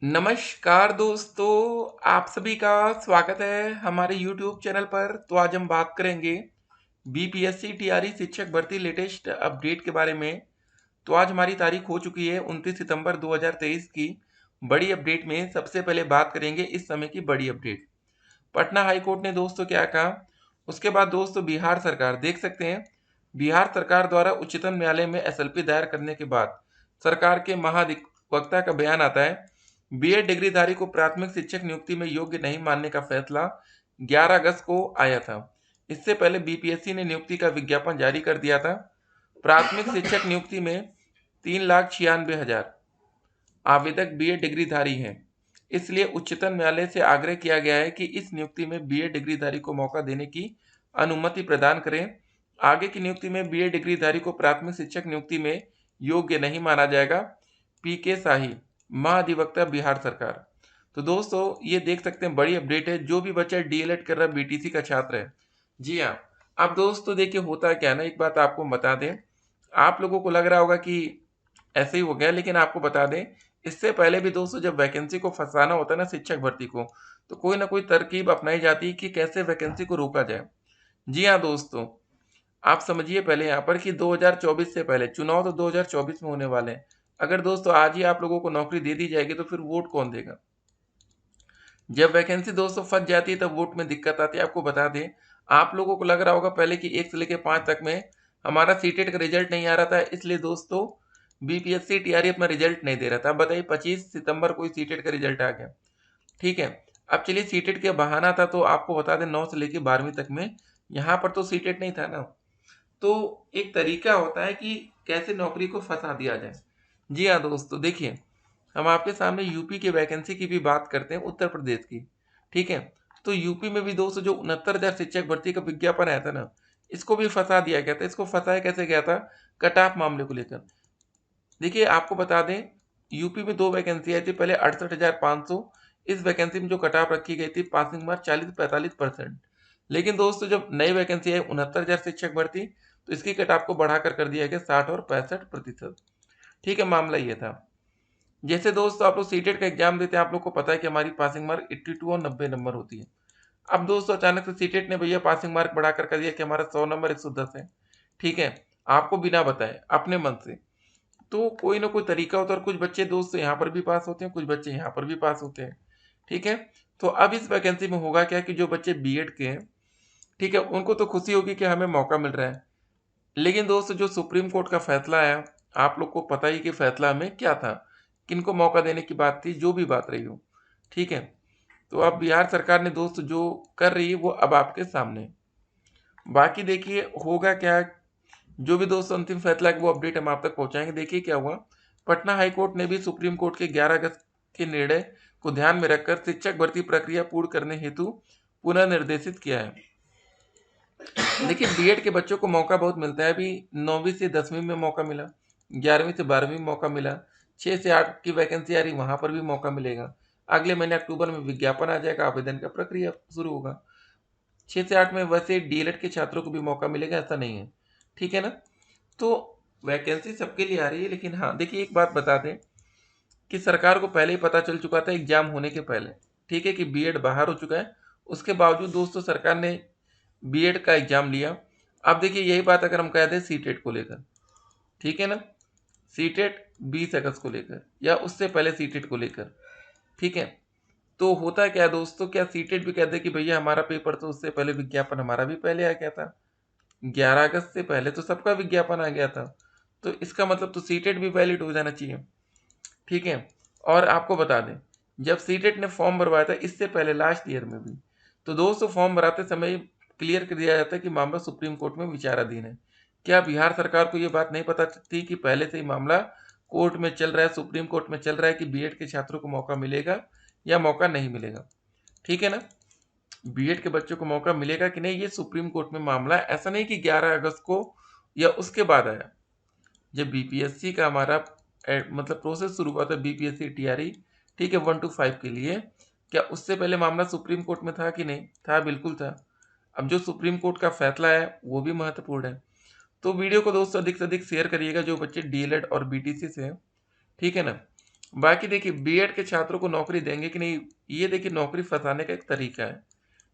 नमस्कार दोस्तों, आप सभी का स्वागत है हमारे YouTube चैनल पर। तो आज हम बात करेंगे बीपीएससी टीआरई शिक्षक भर्ती लेटेस्ट अपडेट के बारे में। तो आज हमारी तारीख हो चुकी है 29 सितंबर 2023 की। बड़ी अपडेट में सबसे पहले बात करेंगे इस समय की बड़ी अपडेट। पटना हाई कोर्ट ने दोस्तों क्या कहा, उसके बाद दोस्तों बिहार सरकार देख सकते हैं। बिहार सरकार द्वारा उच्चतम न्यायालय में एसएलपी दायर करने के बाद सरकार के महाधिवक्ता का बयान आता है। बीएड डिग्रीधारी को प्राथमिक शिक्षक नियुक्ति में योग्य नहीं मानने का फैसला 11 अगस्त को आया था। इससे पहले बीपीएससी ने नियुक्ति का विज्ञापन जारी कर दिया था। प्राथमिक शिक्षक नियुक्ति में 3,96,000 आवेदक बीएड डिग्रीधारी हैं। इसलिए उच्चतम न्यायालय से आग्रह किया गया है कि इस नियुक्ति में बीएड डिग्रीधारी को मौका देने की अनुमति प्रदान करें। आगे की नियुक्ति में बीएड डिग्रीधारी को प्राथमिक शिक्षक नियुक्ति में योग्य नहीं माना जाएगा। पीके शाही, महाधिवक्ता बिहार सरकार। तो दोस्तों ये देख सकते हैं बड़ी अपडेट है। जो भी बच्चा डीएलएड कर रहा है, बीटीसी का छात्र है, जी हाँ। अब दोस्तों देखिए होता क्या है ना, एक बात आपको बता दें। आप लोगों को लग रहा होगा कि ऐसे ही हो गया, लेकिन आपको बता दें इससे पहले भी दोस्तों जब वैकेंसी को फंसाना होता है ना शिक्षक भर्ती को, तो कोई ना कोई तरकीब अपनाई जाती है कि कैसे वैकेंसी को रोका जाए। जी हाँ दोस्तों, आप समझिए पहले यहाँ पर कि 2024 से पहले चुनाव तो 2024 में होने वाले हैं। अगर दोस्तों आज ही आप लोगों को नौकरी दे दी जाएगी तो फिर वोट कौन देगा। जब वैकेंसी दोस्तों फंस जाती है तब वोट में दिक्कत आती है। आपको बता दें, आप लोगों को लग रहा होगा पहले कि 1 से लेकर 5 तक में हमारा सीटेट का रिजल्ट नहीं आ रहा था, इसलिए दोस्तों बीपीएससी टीआरई अपना रिजल्ट नहीं दे रहा था। बताइए 25 सितंबर को सीटेट का रिजल्ट आ गया, ठीक है। अब चलिए सीटेट के बहाना था, तो आपको बता दें 9 से लेकर 12वीं तक में यहाँ पर तो सीटेट नहीं था ना। तो एक तरीका होता है कि कैसे नौकरी को फंसा दिया जाए। जी हाँ दोस्तों, देखिए हम आपके सामने यूपी के वैकेंसी की भी बात करते हैं, उत्तर प्रदेश की, ठीक है। तो यूपी में भी दोस्तों जो 69,000 शिक्षक भर्ती का विज्ञापन आया था ना, इसको भी फंसा दिया गया था। इसको फंसाया कैसे गया था, कट ऑफ मामले को लेकर। देखिए आपको बता दें, यूपी में 2 वैकेंसी आई थी, पहले 68,500। इस वैकेंसी में जो कट ऑफ रखी गई थी पासिंग मार्क्स 40-45%। लेकिन दोस्तों जब नई वैकेंसी आई 69,000 शिक्षक भर्ती, तो इसकी कट ऑफ को बढ़ाकर कर दिया गया 60 और 65%। ठीक है, मामला ये था। जैसे दोस्तों आप लोग सीटेट का एग्जाम देते हैं, आप लोग को पता है कि हमारी पासिंग मार्क 82 और 90 नंबर होती है। अब दोस्तों अचानक से सीटेट ने भैया पासिंग मार्क बढ़ाकर कर दिया कि हमारा 100 नंबर 110 है, ठीक है, आपको बिना बताए अपने मन से। तो कोई ना कोई तरीका होता है, और कुछ बच्चे दोस्त यहाँ पर भी पास होते हैं, कुछ बच्चे यहाँ पर भी पास होते हैं, ठीक है। तो अब इस वैकेंसी में होगा क्या कि जो बच्चे बीएड के हैं, ठीक है, उनको तो खुशी होगी कि हमें मौका मिल रहा है। लेकिन दोस्तों जो सुप्रीम कोर्ट का फैसला है, आप लोग को पता ही कि फैसला में क्या था, किनको मौका देने की बात थी, जो भी बात रही हो, ठीक है। तो अब बिहार सरकार ने दोस्त जो कर रही है वो अब आपके सामने है। बाकी देखिए होगा क्या, जो भी दोस्तों अंतिम फैसला है वो अपडेट हम आप तक पहुंचाएंगे। देखिए क्या हुआ, पटना हाई कोर्ट ने भी सुप्रीम कोर्ट के 11 अगस्त के निर्णय को ध्यान में रखकर शिक्षक भर्ती प्रक्रिया पूर्ण करने हेतु पुनः निर्देशित किया है। देखिए बीएड के बच्चों को मौका बहुत मिलता है। अभी 9वीं से 10वीं में मौका मिला, 11वीं से 12वीं में मौका मिला, 6 से 8 की वैकेंसी आ रही, वहां पर भी मौका मिलेगा। अगले महीने अक्टूबर में विज्ञापन आ जाएगा, आवेदन का प्रक्रिया शुरू होगा। 6 से 8 में वैसे डीएलएड के छात्रों को भी मौका मिलेगा, ऐसा नहीं है, ठीक है ना। तो वैकेंसी सबके लिए आ रही है। लेकिन हाँ देखिए एक बात बता दें कि सरकार को पहले ही पता चल चुका था एग्जाम होने के पहले, ठीक है, कि बीएड बाहर हो चुका है। उसके बावजूद दोस्तों सरकार ने बीएड का एग्जाम लिया। अब देखिए यही बात अगर हम कह दें सीटेट को लेकर, ठीक है ना, सीटेट 20 अगस्त को लेकर या उससे पहले सीटेट को लेकर, ठीक है। तो होता क्या है दोस्तों, क्या सीटेट भी कहते कि भैया हमारा पेपर तो उससे पहले विज्ञापन हमारा भी पहले आ गया था, 11 अगस्त से पहले तो सबका विज्ञापन आ गया था। तो इसका मतलब तो सीटेट भी वैलिड हो जाना चाहिए, ठीक है। और आपको बता दें जब सीटेट ने फॉर्म भरवाया था इससे पहले लास्ट ईयर में भी, तो दोस्तों फॉर्म भराते समय क्लियर कर दिया जाता है कि मामला सुप्रीम कोर्ट में विचाराधीन है। क्या बिहार सरकार को ये बात नहीं पता थी कि पहले से ही मामला कोर्ट में चल रहा है, सुप्रीम कोर्ट में चल रहा है कि बीएड के छात्रों को मौका मिलेगा या मौका नहीं मिलेगा, ठीक है ना। बीएड के बच्चों को मौका मिलेगा कि नहीं, ये सुप्रीम कोर्ट में मामला है। ऐसा नहीं कि 11 अगस्त को या उसके बाद आया। जब बीपीएससी का हमारा मतलब प्रोसेस शुरू हुआ था बीपीएससी टीआरई, ठीक है, 1 to 5 के लिए, क्या उससे पहले मामला सुप्रीम कोर्ट में था कि नहीं था, बिल्कुल था। अब जो सुप्रीम कोर्ट का फैसला है वो भी महत्वपूर्ण है। तो वीडियो को दोस्तों अधिक से अधिक शेयर करिएगा जो बच्चे डीएलएड और बीटीसी से हैं, ठीक है ना। बाकी देखिए बीएड के छात्रों को नौकरी देंगे कि नहीं, ये देखिए नौकरी फंसाने का एक तरीका है,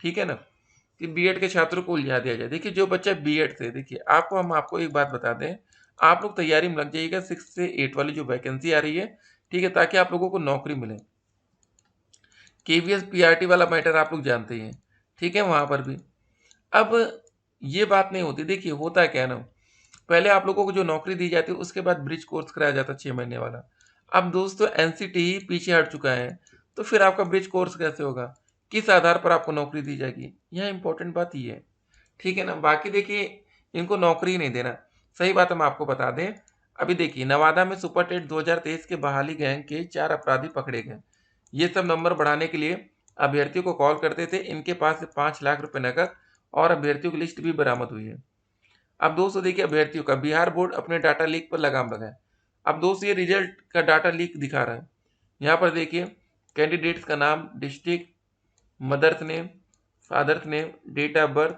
ठीक है ना, कि बीएड के छात्रों को उलझा दिया जाए। देखिए जो बच्चा बीएड से, देखिए हम आपको एक बात बता दें, आप लोग तैयारी में लग जाइएगा 6 से 8 वाली जो वैकेंसी आ रही है, ठीक है, ताकि आप लोगों को नौकरी मिले। केवीएस पीआरटी वाला मैटर आप लोग जानते ही हैं, ठीक है, वहाँ पर भी अब ये बात नहीं होती। देखिए होता है क्या है ना, पहले आप लोगों को जो नौकरी दी जाती है उसके बाद ब्रिज कोर्स कराया जाता है 6 महीने वाला। अब दोस्तों एनसीटी ही पीछे हट चुका है, तो फिर आपका ब्रिज कोर्स कैसे होगा, किस आधार पर आपको नौकरी दी जाएगी, यह इंपॉर्टेंट बात ये है, ठीक है ना। बाकी देखिए इनको नौकरी ही नहीं देना, सही बात हम आपको बता दें। अभी देखिए नवादा में सुपर टेट 2023 के बहाली गैंग के 4 अपराधी पकड़े गए। ये सब नंबर बढ़ाने के लिए अभ्यर्थियों को कॉल करते थे। इनके पास से 5 लाख रुपए नकद और अभ्यर्थियों की लिस्ट भी बरामद हुई है। अब दोस्तों देखिए अभ्यर्थियों का बिहार बोर्ड अपने डाटा लीक पर लगाम लगाए। अब दोस्तों ये रिजल्ट का डाटा लीक दिखा रहा है। यहाँ पर देखिए कैंडिडेट्स का नाम, district, mother's name, father's name, date of birth,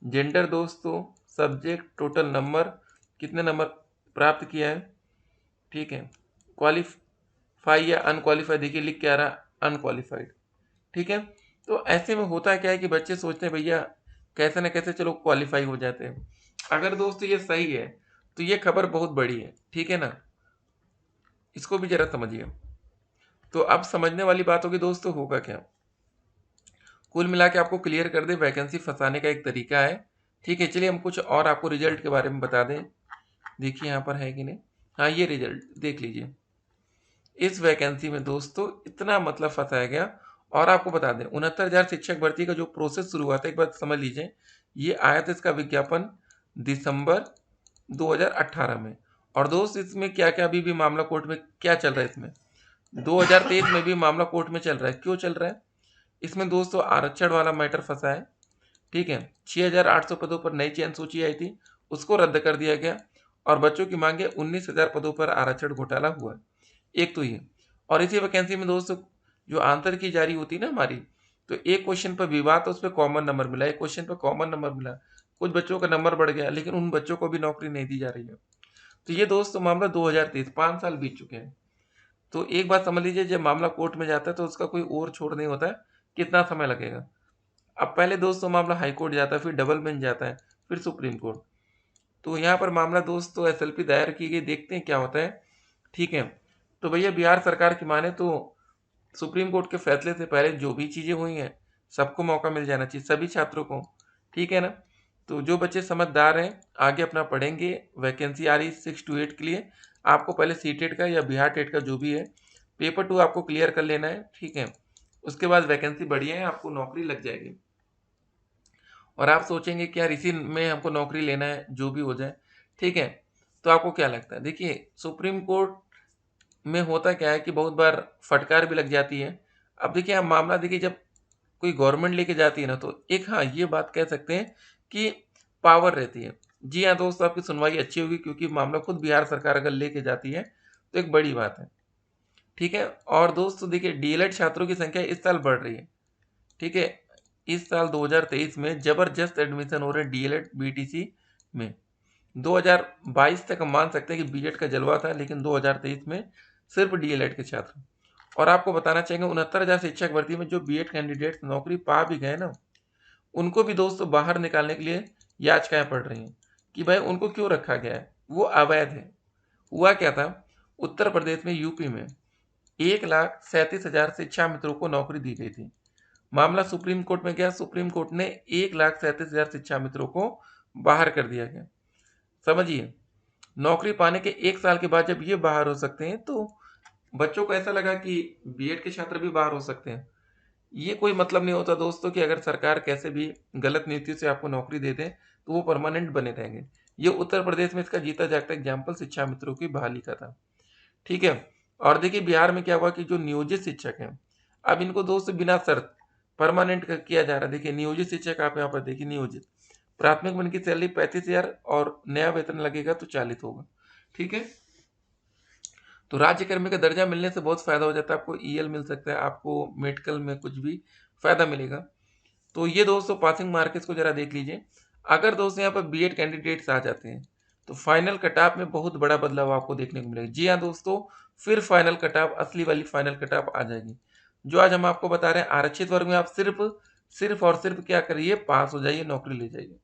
gender दोस्तों, सब्जेक्ट, टोटल नंबर, कितने नंबर प्राप्त किया है, ठीक है, क्वालिफाई या अनक्वालिफाई, देखिए लिख के आ रहा अनक्वालिफाइड, ठीक है। तो ऐसे में होता क्या है कि बच्चे सोचते हैं भैया कैसे ना कैसे चलो क्वालिफाई हो जाते हैं। अगर दोस्तों ये सही है तो ये खबर बहुत बड़ी है, ठीक है ना, इसको भी जरा समझिए। तो अब समझने वाली बात होगी दोस्तों, होगा क्या, कुल मिला के आपको क्लियर कर दे, वैकेंसी फंसाने का एक तरीका है, ठीक है। चलिए हम कुछ और आपको रिजल्ट के बारे में बता दें। देखिए यहाँ पर है कि नहीं, हाँ ये रिजल्ट देख लीजिए। इस वैकेंसी में दोस्तों इतना मतलब फंसाया गया। और आपको बता दें 69,000 शिक्षक भर्ती का जो प्रोसेस शुरू हुआ था, एक बार समझ लीजिए, ये आया था इसका विज्ञापन दिसंबर 2018 में। और दोस्त इसमें क्या क्या अभी भी मामला कोर्ट में क्या चल रहा है, इसमें 2023 में भी मामला कोर्ट में चल रहा है। क्यों चल रहा है, इसमें दोस्तों आरक्षण वाला मैटर फंसा है, ठीक है। 6,800 पदों पर नई चयन सूची आई थी, उसको रद्द कर दिया गया। और बच्चों की मांगे 19,000 पदों पर आरक्षण घोटाला हुआ, एक तो ये। और इसी वैकेंसी में दोस्तों जो आंतर की जारी होती है ना हमारी, तो एक क्वेश्चन पर विवाद, तो उस पर कॉमन नंबर मिला, एक क्वेश्चन पर कॉमन नंबर मिला, कुछ बच्चों का नंबर बढ़ गया, लेकिन उन बच्चों को भी नौकरी नहीं दी जा रही है। तो ये दोस्तों मामला 2023, 5 साल बीत चुके हैं। तो एक बात समझ लीजिए, जब मामला कोर्ट में जाता है तो उसका कोई और छोड़ नहीं होता है, कितना समय लगेगा। अब पहले दोस्तों मामला हाई कोर्ट जाता है, फिर डबल बेंच जाता है, फिर सुप्रीम कोर्ट। तो यहाँ पर मामला दोस्तों एसएलपी दायर की गई, देखते हैं क्या होता है, ठीक है। तो भैया बिहार सरकार की माने तो सुप्रीम कोर्ट के फैसले से पहले जो भी चीज़ें हुई हैं सबको मौका मिल जाना चाहिए, सभी छात्रों को, ठीक है ना। तो जो बच्चे समझदार हैं आगे अपना पढ़ेंगे, वैकेंसी आ रही 6 to 8 के लिए, आपको पहले सी टेट का या बिहार टेट का जो भी है पेपर 2 आपको क्लियर कर लेना है, ठीक है। उसके बाद वैकेंसी बढ़िया है, आपको नौकरी लग जाएगी। और आप सोचेंगे कि यार इसी में हमको नौकरी लेना है, जो भी हो जाए, ठीक है। तो आपको क्या लगता है, देखिए सुप्रीम कोर्ट में होता क्या है कि बहुत बार फटकार भी लग जाती है। अब देखिए आप मामला देखिए, जब कोई गवर्नमेंट लेके जाती है ना, तो एक हाँ ये बात कह सकते हैं कि पावर रहती है। जी हाँ दोस्तों, आपकी सुनवाई अच्छी होगी, क्योंकि मामला खुद बिहार सरकार अगर लेके जाती है तो एक बड़ी बात है, ठीक है। और दोस्तों देखिए डीएलएड छात्रों की संख्या इस साल बढ़ रही है, ठीक है। इस साल 2023 में जबरदस्त एडमिशन हो रहे हैं डीएलएड बीटीसी में। 2022 तक हम मान सकते हैं कि बीएड का जलवा था, लेकिन 2023 में सिर्फ डीएलएड के छात्र। और आपको बताना चाहेंगे 69,000 शिक्षक भर्ती में जो बीएड कैंडिडेट नौकरी पा भी गए ना, उनको भी दोस्तों बाहर निकालने के लिए याचिकाएं पड़ रही हैं कि भाई उनको क्यों रखा गया है, वो अवैध है। हुआ क्या था, उत्तर प्रदेश में, यूपी में 1,37,000 शिक्षा मित्रों को नौकरी दी गई थी। मामला सुप्रीम कोर्ट में गया, सुप्रीम कोर्ट ने 1,37,000 शिक्षा मित्रों को बाहर कर दिया गया। समझिए, नौकरी पाने के 1 साल के बाद जब ये बाहर हो सकते हैं, तो बच्चों को ऐसा लगा कि बीएड के छात्र भी बाहर हो सकते हैं। ये कोई मतलब नहीं होता दोस्तों कि अगर सरकार कैसे भी गलत नीति से आपको नौकरी दे दे तो वो परमानेंट बने रहेंगे। ये उत्तर प्रदेश में इसका जीता जागता एग्जाम्पल शिक्षा मित्रों की बहाली का था, ठीक है। और देखिए बिहार में क्या हुआ कि जो नियोजित शिक्षक हैं, अब इनको दोस्तों बिना शर्त परमानेंट किया जा रहा है। देखिए नियोजित शिक्षक, आप यहाँ पर देखिए नियोजित, प्राथमिक में इनकी सैलरी 35,000 और नया वेतन लगेगा तो 40 होगा, ठीक है। तो राज्य कर्मी का दर्जा मिलने से बहुत फायदा हो जाता है, आपको ईएल मिल सकता है, आपको मेडिकल में कुछ भी फायदा मिलेगा। तो ये दोस्तों पासिंग मार्क्स को जरा देख लीजिए। अगर दोस्तों यहाँ पर बीएड कैंडिडेट्स आ जाते हैं तो फाइनल कट ऑफ में बहुत बड़ा बदलाव आपको देखने को मिलेगा। जी हाँ दोस्तों, फिर फाइनल कट ऑफ, असली वाली फाइनल कट ऑफ आ जाएगी। जो आज हम आपको बता रहे हैं, आरक्षित वर्ग में आप सिर्फ सिर्फ और सिर्फ क्या करिए, पास हो जाइए, नौकरी ले जाइए।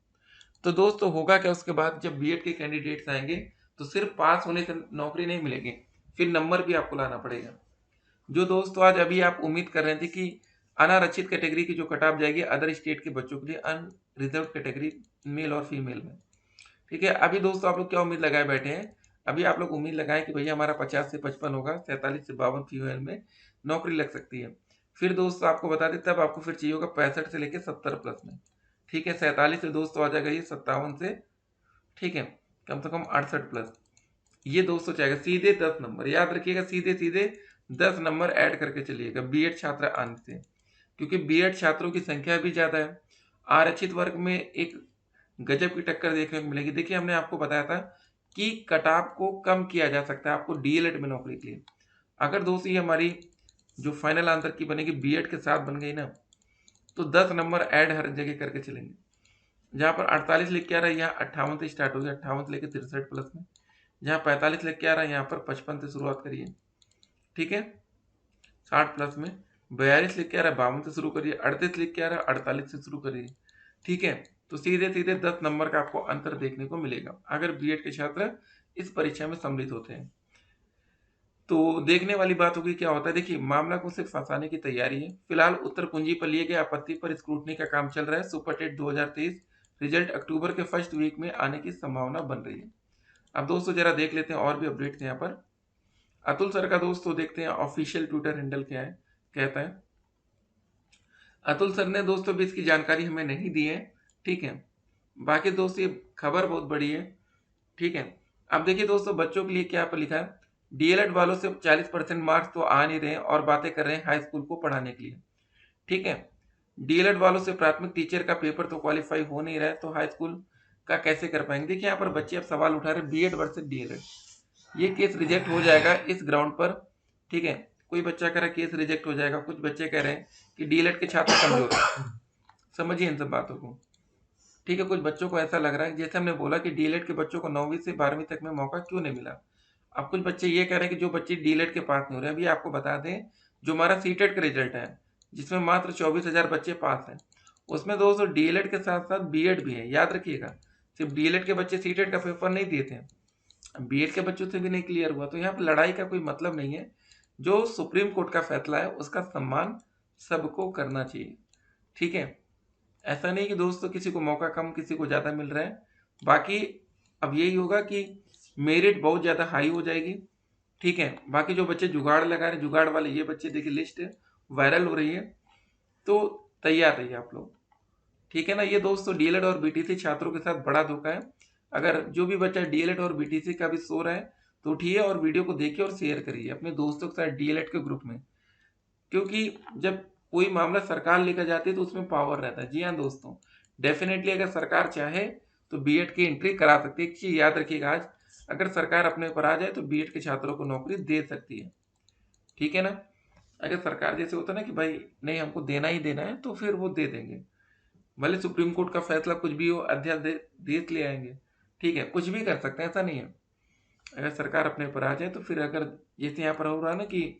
तो दोस्तों होगा क्या, उसके बाद जब बीएड के कैंडिडेट्स आएंगे तो सिर्फ पास होने से नौकरी नहीं मिलेगी, फिर नंबर भी आपको लाना पड़ेगा। जो दोस्तों आज अभी आप उम्मीद कर रहे थे कि अनारक्षित कैटेगरी की जो कट ऑफ जाएगी अदर स्टेट के बच्चों के लिए अनरिजर्व कैटेगरी मेल और फीमेल में, ठीक है। अभी दोस्तों आप लोग क्या उम्मीद लगाए बैठे हैं, अभी आप लोग उम्मीद लगाएं कि भैया हमारा 50 से 55 होगा, 47 से 52 फीमेल में नौकरी लग सकती है। फिर दोस्तों आपको बता दें, तब आपको फिर चाहिए होगा 65 से लेकर 70 प्लस में, ठीक है। 47 से दोस्तों आ जाएगा ये 57 से, ठीक है, कम से कम 68 प्लस। ये दोस्तों चाहेगा सीधे 10 नंबर, याद रखिएगा, सीधे सीधे 10 नंबर ऐड करके चलिएगा बीएड छात्र आने से, क्योंकि बीएड छात्रों की संख्या भी ज़्यादा है। आरक्षित वर्ग में एक गजब की टक्कर देखने को मिलेगी। देखिए हमने आपको बताया था कि कट ऑफ को कम किया जा सकता है आपको डीएलएड में नौकरी के लिए। अगर दोस्तों ये हमारी जो फाइनल आंसर की बनेगी बीएड के साथ बन गई ना, तो 10 नंबर ऐड हर जगह करके चलेंगे। जहाँ पर 48 लिख के आ रहा है, यहाँ 58 से स्टार्ट हो गया, 58 से लेकर 63 प्लस में। जहाँ 45 लिख के आ रहा है, यहाँ पर 55 से शुरुआत करिए, ठीक है, 60 प्लस में। 42 लिख के आ रहा है, 52 से शुरू करिए। 38 लिख के आ रहा है, 48 से शुरू करिए, ठीक है। तो सीधे सीधे 10 नंबर का आपको अंतर देखने को मिलेगा अगर बीएड के छात्र इस परीक्षा में सम्मिलित होते हैं। तो देखने वाली बात होगी क्या होता है। देखिए मामला को सिर्फ फंसाने की तैयारी है। फिलहाल उत्तर कुंजी पर लिए गए आपत्ति पर स्क्रूटनी का काम चल रहा है। सुपर टेट 2023 रिजल्ट अक्टूबर के फर्स्ट वीक में आने की संभावना बन रही है। अब दोस्तों जरा देख लेते हैं और भी अपडेट्स यहाँ पर। अतुल सर का दोस्तों देखते हैं ऑफिशियल ट्विटर हैंडल क्या है, कहता है। अतुल सर ने दोस्तों भी इसकी जानकारी हमें नहीं दी है, ठीक है। बाकी दोस्तों ये खबर बहुत बड़ी है, ठीक है। अब देखिए दोस्तों बच्चों के लिए क्या पर लिखा है, डीएलएड वालों से 40% मार्क्स तो आ नहीं रहे हैं और बातें कर रहे हैं हाई स्कूल को पढ़ाने के लिए, ठीक है। डीएलएड वालों से प्राथमिक टीचर का पेपर तो क्वालिफाई हो नहीं रहा है, तो हाई स्कूल का कैसे कर पाएंगे। देखिए यहाँ पर बच्चे अब सवाल उठा रहे हैं बीएड वर्सेस डीएलएड, ये केस रिजेक्ट हो जाएगा इस ग्राउंड पर, ठीक है। कोई बच्चा कह रहा है केस रिजेक्ट हो जाएगा, कुछ बच्चे कह रहे हैं कि डीएलएड के छात्र कमजोर हैं। समझिए इन सब बातों को, ठीक है। कुछ बच्चों को ऐसा लग रहा है, जैसे हमने बोला कि डीएलएड के बच्चों को 9वीं से 12वीं तक में मौका क्यों नहीं मिला। अब कुछ बच्चे ये कह रहे हैं कि जो बच्चे डीएलएड के पास नहीं हो रहे हैं, अभी आपको बता दें जो हमारा सीटेट का रिजल्ट है जिसमें मात्र 24,000 बच्चे पास हैं, उसमें दोस्तों डीएलएड के साथ साथ बीएड भी है, याद रखिएगा। सिर्फ डीएलएड के बच्चे सीटेट का पेपर नहीं दिए थे, बीएड के बच्चों से भी नहीं क्लियर हुआ। तो यहाँ पर लड़ाई का कोई मतलब नहीं है। जो सुप्रीम कोर्ट का फैसला है उसका सम्मान सबको करना चाहिए, ठीक है। ऐसा नहीं कि दोस्तों किसी को मौका कम किसी को ज़्यादा मिल रहा है। बाकी अब यही होगा कि मेरिट बहुत ज़्यादा हाई हो जाएगी, ठीक है। बाकी जो बच्चे जुगाड़ लगा रहे हैं, जुगाड़ वाले ये बच्चे, देखिए लिस्ट वायरल हो रही है, तो तैयार रहिए आप लोग, ठीक है ना। ये दोस्तों डीएलएड और बीटीसी छात्रों के साथ बड़ा धोखा है। अगर जो भी बच्चा डीएलएड और बीटीसी का भी सो रहा है तो उठिए और वीडियो को देखिए और शेयर करिए अपने दोस्तों के साथ डीएलएड के ग्रुप में, क्योंकि जब कोई मामला सरकार लेकर जाती है तो उसमें पावर रहता है। जी हाँ दोस्तों, डेफिनेटली अगर सरकार चाहे तो बीएड की एंट्री करा सकती है। एक चीज़ याद रखिएगा, आज अगर सरकार अपने पर आ जाए तो बीएड के छात्रों को नौकरी दे सकती है, ठीक है ना। अगर सरकार जैसे होता है ना कि भाई नहीं हमको देना ही देना है, तो फिर वो दे देंगे, भले सुप्रीम कोर्ट का फैसला कुछ भी हो, अध्यादेश ले आएंगे, ठीक है, कुछ भी कर सकते हैं, ऐसा नहीं है। अगर सरकार अपने पर आ जाए तो फिर अगर जैसे यहाँ पर हो रहा है ना कि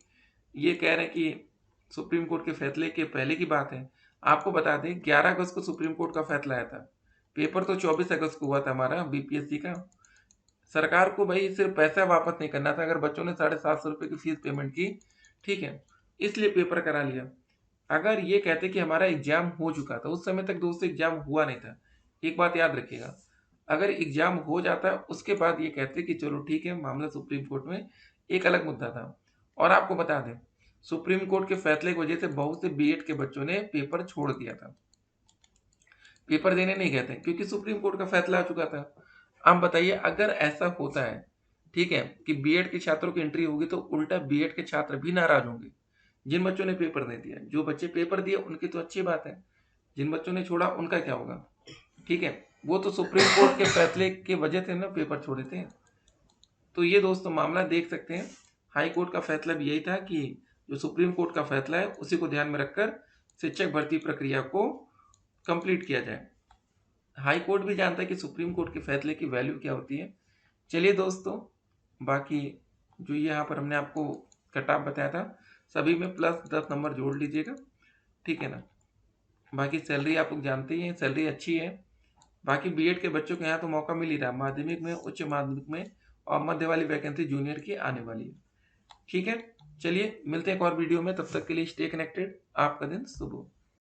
ये कह रहे हैं कि सुप्रीम कोर्ट के फैसले के पहले की बात है, आपको बता दें 11 अगस्त को सुप्रीम कोर्ट का फैसला आया था, पेपर तो 24 अगस्त को हुआ था हमारा बीपीएससी का। सरकार को भाई सिर्फ पैसा वापस नहीं करना था, अगर बच्चों ने 750 रुपये की फीस पेमेंट की, ठीक है, इसलिए पेपर करा लिया। अगर ये कहते कि हमारा एग्जाम हो चुका था, उस समय तक दोस्तों एग्जाम हुआ नहीं था, एक बात याद रखिएगा। अगर एग्जाम हो जाता उसके बाद ये कहते कि चलो ठीक है मामला सुप्रीम कोर्ट में, एक अलग मुद्दा था। और आपको बता दें सुप्रीम कोर्ट के फैसले की वजह से बहुत से बीएड के बच्चों ने पेपर छोड़ दिया था, पेपर देने नहीं गए थे, क्योंकि सुप्रीम कोर्ट का फैसला आ चुका था। आप बताइए अगर ऐसा होता है, ठीक है, कि बीएड के छात्रों की एंट्री होगी तो उल्टा बीएड के छात्र भी नाराज होंगे, जिन बच्चों ने पेपर नहीं दिया। जो बच्चे पेपर दिए उनकी तो अच्छी बात है, जिन बच्चों ने छोड़ा उनका क्या होगा, ठीक है। वो तो सुप्रीम कोर्ट के फैसले की वजह से ना पेपर छोड़े थे। तो ये दोस्तों मामला देख सकते हैं, हाई कोर्ट का फैसला भी यही था कि जो सुप्रीम कोर्ट का फैसला है उसी को ध्यान में रखकर शिक्षक भर्ती प्रक्रिया को कंप्लीट किया जाए। हाई कोर्ट भी जानता है कि सुप्रीम कोर्ट के फैसले की वैल्यू क्या होती है। चलिए दोस्तों, बाकी जो यहाँ पर हमने आपको कट ऑफ बताया था, सभी में प्लस 10 नंबर जोड़ लीजिएगा, ठीक है ना। बाकी सैलरी आप लोग जानते ही हैं, सैलरी अच्छी है। बाकी बीएड के बच्चों के यहाँ तो मौका मिल ही रहा है, माध्यमिक में, उच्च माध्यमिक में, और मध्य वाली वैकेंसी जूनियर की आने वाली है। ठीक है, चलिए मिलते हैं एक और वीडियो में, तब तक के लिए स्टे कनेक्टेड। आपका दिन शुभ हो।